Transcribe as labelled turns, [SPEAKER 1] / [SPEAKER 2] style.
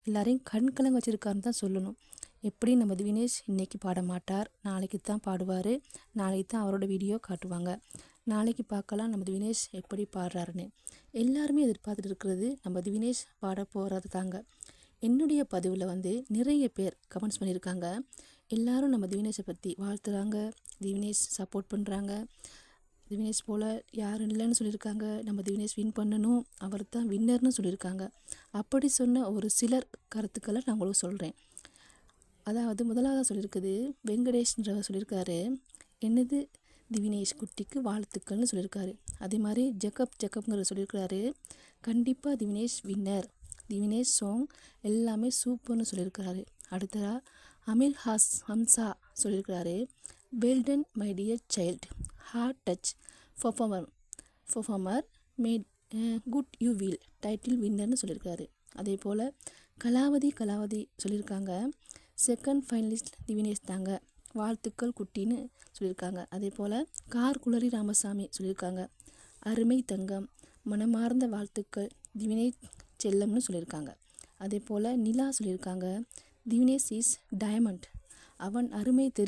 [SPEAKER 1] எல்லாரையும் கண் கலங்க வச்சுருக்காருன்னு தான் சொல்லணும். எப்படி நம்ம திவினேஷ் இன்றைக்கி பாட மாட்டார், நாளைக்கு தான் பாடுவார், நாளைக்கு தான் அவரோட வீடியோ காட்டுவாங்க. நாளைக்கு பார்க்கலாம் நம்ம திவினேஷ் எப்படி பாடுறாருன்னு. எல்லாருமே எதிர்பார்த்துட்டு இருக்கிறது நம்ம திவினேஷ் பாட போகிறது தாங்க. என்னுடைய பதிவில் நிறைய பேர் கமெண்ட்ஸ் பண்ணியிருக்காங்க. எல்லாரும் நம்ம திவினேஷை பற்றி வாழ்த்துறாங்க, திவினேஷ் சப்போர்ட் பண்ணுறாங்க, திவினேஷ் போல் யாரும் இல்லைன்னு சொல்லியிருக்காங்க, நம்ம திவினேஷ் வின் பண்ணணும், அவர் தான் வின்னர்னு சொல்லியிருக்காங்க. அப்படி சொன்ன ஒரு சிலர் கருத்துக்களை நான் உங்களுக்கு சொல்கிறேன். அதாவது முதலாவது சொல்லியிருக்குது வெங்கடேஷ்ன்றவர் சொல்லியிருக்காரு, என்னது திவினேஷ் குட்டிக்கு வாழ்த்துக்கள்னு சொல்லியிருக்காரு. அதே மாதிரி ஜக்கப்ங்கிற சொல்லியிருக்காரு, கண்டிப்பாக திவினேஷ் வின்னர், திவினேஷ் சாங் எல்லாமே சூப்பர்னு சொல்லியிருக்காரு. அடுத்ததாக அமில் ஹம்சா சொல்லியிருக்கிறாரு, well done my dear child, heart touch performer made good you will title வின்னர்னு சொல்லியிருக்காரு. அதே போல் கலாவதி சொல்லியிருக்காங்க, செகண்ட் ஃபைனலிஸ்ட் திவினேஷ் தாங்க, வாழ்த்துக்கள் குட்டின்னு சொல்லியிருக்காங்க. அதே போல் கார்குளரி ராமசாமி சொல்லியிருக்காங்க, அருமை தங்கம், மனமார்ந்த வாழ்த்துக்கள் திவினேஷ் செல்லம்னு சொல்லியிருக்காங்க. அதே போல் நிலா சொல்லியிருக்காங்க, திவினேஷ் இஸ் டயமண்ட், அவன் அருமை